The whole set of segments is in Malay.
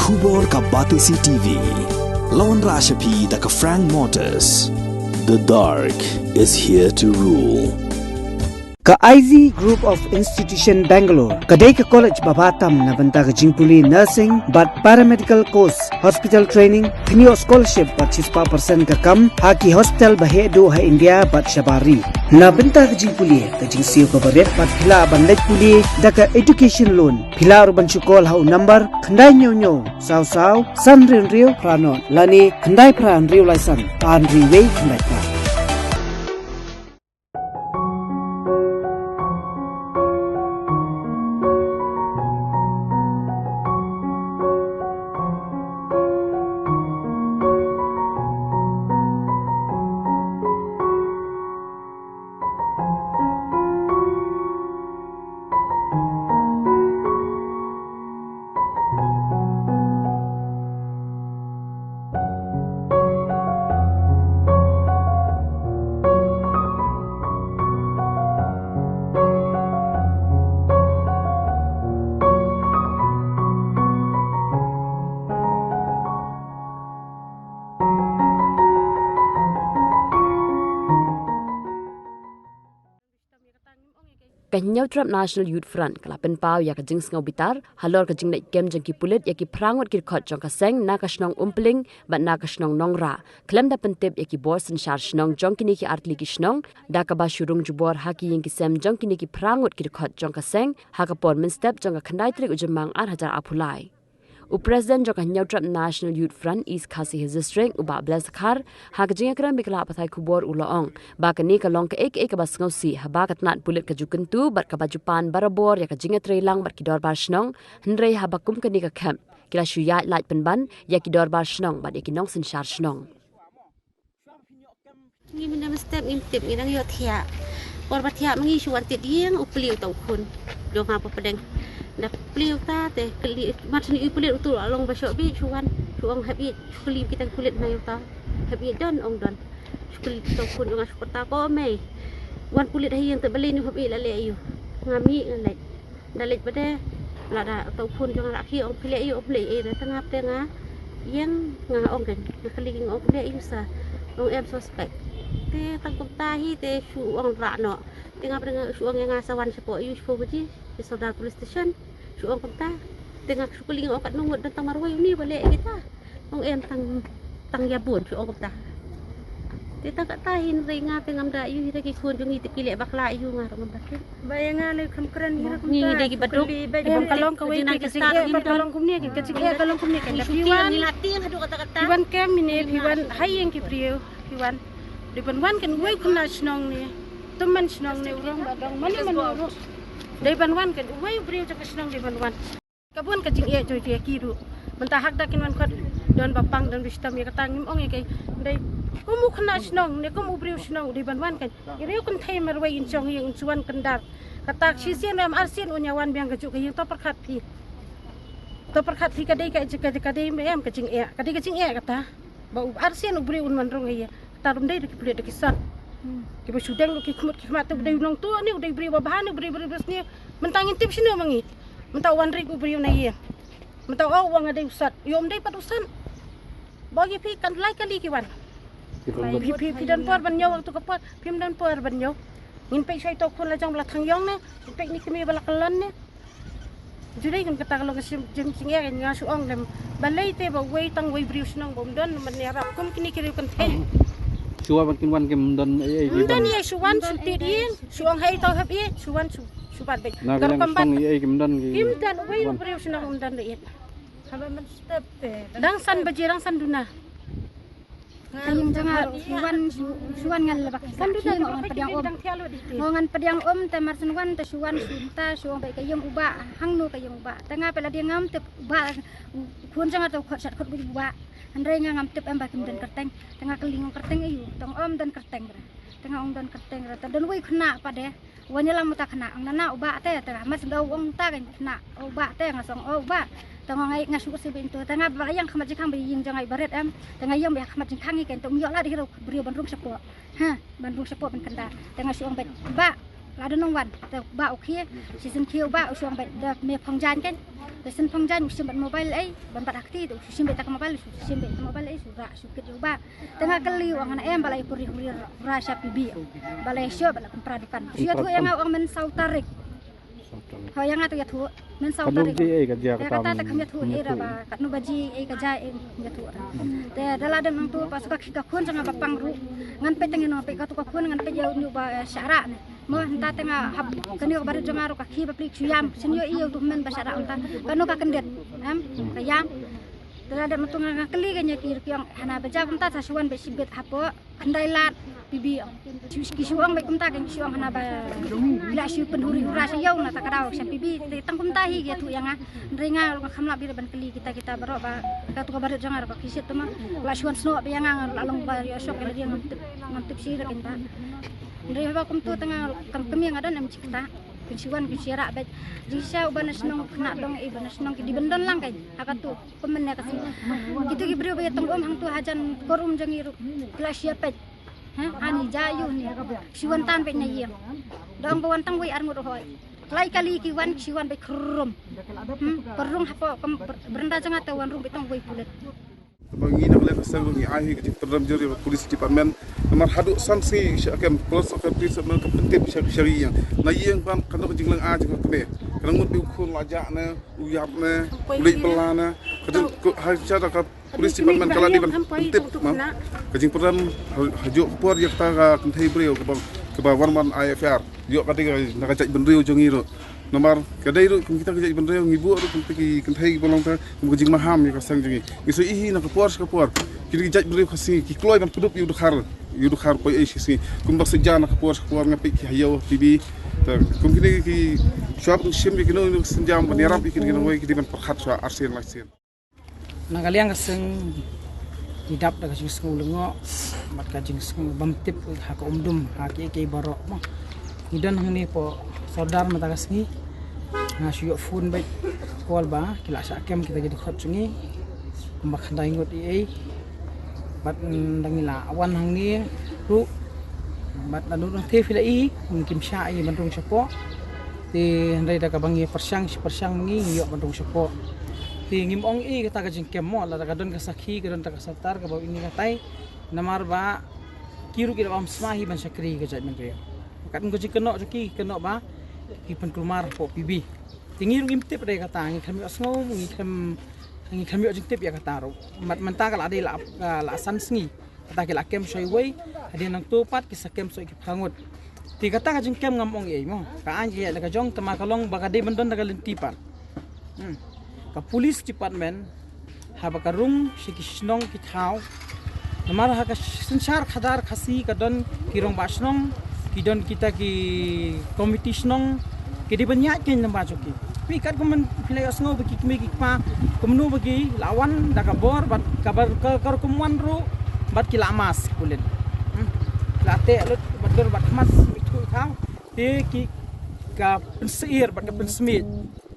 Khubor ka Batisi TV. Lawan Rashapi da ka Frank Motors. The dark is here to rule. Ka IZ Group of Institution Bangalore, kadai ka college babatam na banta ka jingpuli nursing but paramedical course, hospital training, thinio scholarship but 6% ka kam, haki hospital bahedo ha India but shabari. Na banta ka jingpuli, ka jingsiyo ka baret but pila bandaj puli, da ka education loan, pila urban chukol ha number, khandai nyo, saw, san rio pranon, lani khandai pran rio laisan, an riway khandai pran. Kanyau Trump National Youth Front kala penpau ya kajing sngau bitar halor kajing naik kem jengki pulit ya ki prangot kir khot jong kaseng na kasnong umpling bat na kasnong nongra klem da pentep ya ki borsen shar snong jong kini ki artli ki snong da ka ba shurung jubor haki yang ki sem jong kini ki prangot kir khot jong kaseng ha ka por min step jong ka khandai trik ujemang ar hajar apulai President jong Kanyau Trump National Youth Front East Khasi District uba blasakhar ha kajing akram bikla pathai khubor ulaong ba kani ka long ka ek bas ngausi ha ba katnat pulit ka jukentu bat ka bajupan barabor ya kajing trelang bat ki dor bar snong hendrei ha bakum kani ka camp kila shuya light penban ya ki dor bar snong bat ya ki nong sin shar snong ni mina step intip ni nang yo thia or ba thia mangi shuan tit yeng upliu tau khun do ha pa pedeng na pliu ta te kli mat ni upliu tu along ba shop bi shuan shuang happy kli kita kulit na yo ta happy don ong don kli tau khun ong asupta ko me wan kulit hai yang te beli ni happy la le yu ngami ngalai dalit bade la da tau khun jong ra khi ong phle yu ople e na tanga te nga yang nga ong kan kli ong ople yu sa ong em suspect te tang kum ta hi te shu ong ra no tengah dengan shu ong yang asawan sepo yu sepo ji di Saudara Police Station shu ong kum ta tengah shu kuling ong kat nungut dan tamarwai ni balik kita ong em tang yabun shu ong kum ta te ta kat tahin ringa tengam da yu hita ki khun jungi te kilek bakla yu nga rom ba bayanga le kham kran hira kum ni de ki baduk bam kalong ka wei ki sing kalong kum ni ki sing kalong kum ni kan piwan ni latin hadu kata-kata piwan kem ni piwan hayeng ki priu piwan dipan wan kan wei kuna snong ni teman snong ni urang badang mana urang dipan wan kan wei priu cak snong dipan wan kabun ka jing e joy ki ru mentah hak dakin wan khot don bapang dan wisdom ya katangim ong e kai dai kumu khna snong ne kumu priu snong dipan wan kan ireu kun thai mar wei in chong yang suan kendar katak sisian am arsian unyawan biang kajuk yang to perkhat phi kadai ka kadai em ka jing e kata bau arsian ubri un man rong ya tarum dai ki pule ki sat ki ba sudeng ki khumut ki mat dai nong tu ni dai bri babahan ni bri bes ni mentangin tip sini mangi mentau wan ri ku bri na ye mentau au wang dai usat yom dai patusan bagi pi kan lai kali ki wan pi dan por ban nyaw tu ka por pim dan por ban nyaw ngin pe sai to khun la jang bla thang yong ne pe ni ki me bala kalan ne judai kan kata kalau kesim jeng sing ya nga su ong lem balai te ba wei tang wei brius nang bom don man ya rap kum kini kiri kan the suwa ban kin wan kem don e don ye suwan su tidin su ong hai tau hab ye suwan su pat be gar kamban e kem don kim dan wei brius nang om dan le haba man step dang san bajirang san duna Kayong jangan suwan ngal lebak kan duda ngan pediang ngan pediang tamar sunwan ta suwan sunta suang bai kayong uba hangno kayong uba tengah pela dia ngam tep uba kun jangan tau khot sat khot uba andai ngam tep em bakim dan kerteng tengah keling kerteng ayu tong dan kerteng tengah dan kerteng dan wei khna pade wanya lang mata khna ang nana uba te tengah mas dau ong ta kan khna uba te ngasong uba tengah ngai ngasuh sebin tu tengah bayang khamat jikang baying jangai baret em tengah yang bayang khamat jikang ikan tu miok lah di hirup beriu bandung sepo ha bandung sepo ben kenda tengah suang bet ba ada nongwan te ba okhie si sen khiu ba usuang ba da me phangjan kan te sen phangjan usim bat mobile ai ban bat akti tu usim bet tak mobile usim bet mobile ai sura sukit juga tengah kali wang ana em balai puri rasa pibi balai syo bala kumpradukan syo tu yang awang men sautarik ho yang atu ya tu men sautarik kata tak kami tu era ba kat nu baji ai kaja ai ya tu te dala dan tu pas ka khun sanga bapang ru ngan pe tengen pe ka tu ka khun ngan pe jau nu ba syara ne mo henta tengah hab kani ko baru jangaru ka khi baplik chuyam senyo iyo tu men ba syara unta kanu ka kendet kayam dala dan tu ngan kali kanya kir yang hana baja unta sasuan be sibet hapo andai lat bibi kisuang baik kumta kan kisuang hana ba bila siu penhuri rasa yau na takadau sam bibi tang kumta hi gitu yang ringa khamla bir ban kali kita baro ba ka tu kabar jangar ba kisit tu ma la suan sno ba yang lalong ba yo sok dia ngantip sir kinta ndai ba kum tu tengah kami yang ada nam cikta kisuan kisira ba jisa uban senong kena dong iban senong di bendon lang kan akatu pemennya kasi gitu ki brio ba tong hang tu hajan korum jangiru kelas siapa ani jayu ni siwan tan pe nayi dong bawan tang wei armu rohoi lai kali ki wan siwan be krum perung hapo berenda jangat tawan rum betong wei pulet bangi nak le pasal bangi ahi ke terdalam jari polis department nomor haduk sanksi syakam polis of police men kaptip syariah na yang kan kan ko jinglang a jing kebe kan mut bi khun lajak na uyap na ulik pelana kadang ha cara ka polis department kala di kaptip ma kajing peran hajuk por yak ta kan thai breu ke ba warman IFR yok katika nak cak benreu jongi ro nomor kadai ru kita kerja benreu ngibu ru ki kan thai bolong ta kajing maham ya kasang jongi isu ihi nak por kiri jaj benreu khasi ki kloi ban kudup yu dukhar poi ai sisi kumbak sejana por ngapi ki hayo bibi ta kumkini ki shop sim ki no senjam banirap ki no ki ban perkhat sa arsen lasen nangaliang kaseng didap daga jing skul ngo mat ka jing skul bamtip ha ka umdum ha ki baro mo idan hangni po saudar mata kasngi nga syu phone bai kol ba kila sa kem kita jadi khot chungi mbak handai ngot ei bat dangila awan hangni ru bat lanu te fila i mungkin sya i bandung sepo ti handai daga bangi persang ngi yo bandung sepo tingim ong i kata ka jingkem mo la ka don ka sakhi ka don ta ka satar ka ba ini katai namar ba kiru kira bam smahi ban sakri ka jaj mentri kat ko jikeno joki keno ba ki pen kulmar po pibi tingir ngimte pada kata ngi kami asngo ngi kami jingtip ya kata ro mat menta kala ade la san sngi kata ke la kem soi wei ade nang topat ki sakem soi ki phangot ti kata ka jingkem ngam ong ei mo ka anji ya ka jong tama kalong ba ka de bandon daga lentipan ka police department haba ka room sikisnong ki thau namar ha ka sensar khadar khasi ka don kirong basnong ki don kita ki committee snong ki di banyak kin namba joki pi kat ko man pilai asngo bagi kimi ki pa komnu bagi lawan da ka bor bat kabar ka kumwan ro bat ki lamas kulen late lut bador bat mas itu thau te ki ka penseir bat ka pensmit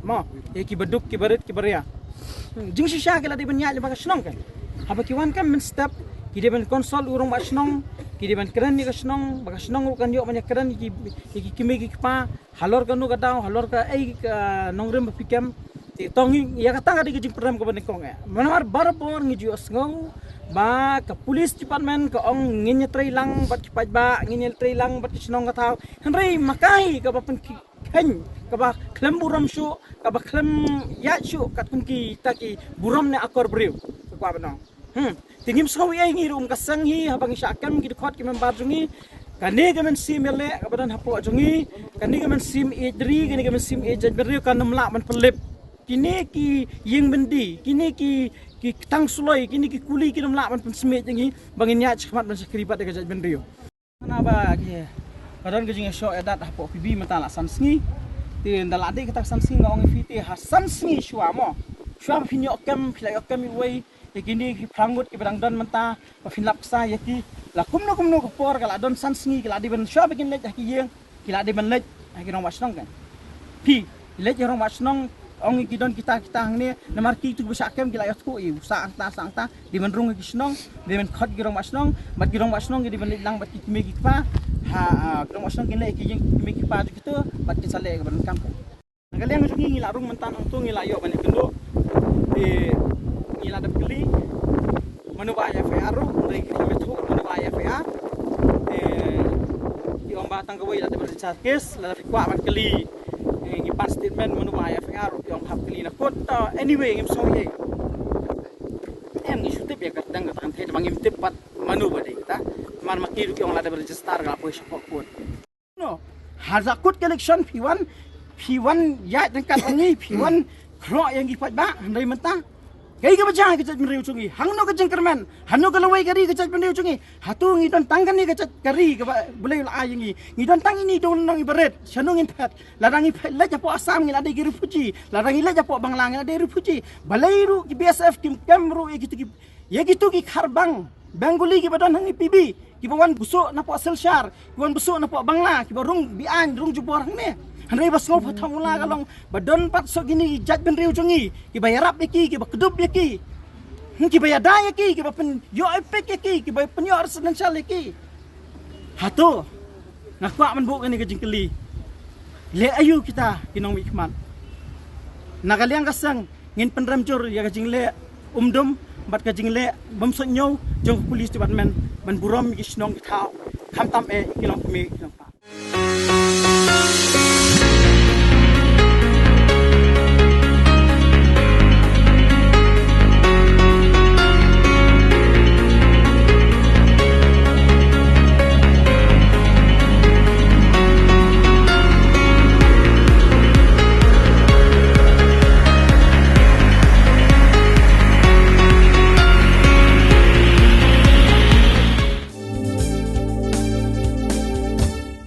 mo ki beduk ki barit ki baria jing shisha kala di banyak ba snong kan haba ki wan kan men step ki di ban konsol urung ba snong ki di ban keren ni ka snong ba snong kan yo banyak keren ki kimi ki pa halor kanu ka daw halor ka ai ka nongrem ba pikem ti tongi ya kata ka di jing program ka ban kong ya manar barapor ngi ju asngo ba ka police department ka ong nginya trailang bat ki ba nginya trailang bat ki snong ka taw hanrei makai ka ba pen hen kaba klem buram shu kaba klem ya shu kat kumki taki buram ne akor brew kwa banong tingim sawi ai ngi rum kasang hi habang syakam ki khot ki membar jungi kani gamen sim ele kabadan hapo jungi kani gamen sim edri kani gamen sim e brew kan namla man pelip kini ki yeng bendi kini ki tang suloi kini ki kuli ki namla man pensmet jungi bangin ya chmat man sakripat de gajat brew ana ba ki kadang ke jing show edat hapo pibi mata la sansngi ti ndalade kita sansngi ngong fiti ha sansngi shwa mo shwa finyo kem philai kem wei ekini ki prangut ki berang don menta pa finlap sa yaki la kumno ko por kala don sansngi kala di ben shwa begin lej ki yeng kala di ben lej ki rong wasnong kan pi lej rong wasnong ong ki don kita hangne namar ki tu bisa kem kila yatku i sa angta di ben rong ki snong di ben khot ki rong wasnong bat ki rong wasnong di ben lang bat ki kimi ki pa Kalau masuk gini lagi yang mikir pada kita, bat kita lagi ke belakang. Nagaliang macam ni ngilarung mentan tu ngilayok banyak kenduk. Ngilada keli, manubaya FAR, dari kita betul manubaya FAR. Di orang batang kawai ada bercerita kes, lalu kuat mat keli. Ngipan statement manubaya FAR, di orang hap keli nak kota. Anyway, ngim sorry. Ngi shutip ya kadang kadang teh bangim tepat manu badai kita. Man makir ki orang ada berregister kalau apa support pun. No, hazakut election P1 ya dekat ni P1 krok yang gipat ba dari mentah. Kaya ka baca kecet meriu cungi. Hangno keceng kerman. Hangno kalawai kari kecet meriu cungi. Hatu ngidon tangkan ni kecet kari ke boleh la ayangi. Ngidon tang ini don nang ibaret. Sanung impet. Larang impet la japo asam ngila de refuji. Larang ila japo banglang ngila de refuji. Balairu ki BSF kim kamru ya gitu ki kharbang. Banguli ki badan hangi PB. Ki bawan busuk na po selshar. Ki bawan busuk na po bangla. Ki barung bian rung jubor hang ni. Handai bas ngau phatamula kalong badon pat so gini jat ben riu chungi ki bayarap ki bakedup ki ki bayada ki bapen yo epek ki bapen yo residential ki hatu ngakwa man bu ni ke jingkeli le ayu kita kinong hikmat nagaliang kasang ngin penramjur ya kajing le umdum bat kajing le bomso nyau jong police department ban burom ki snong thau kham tam e kilong mi kilong pa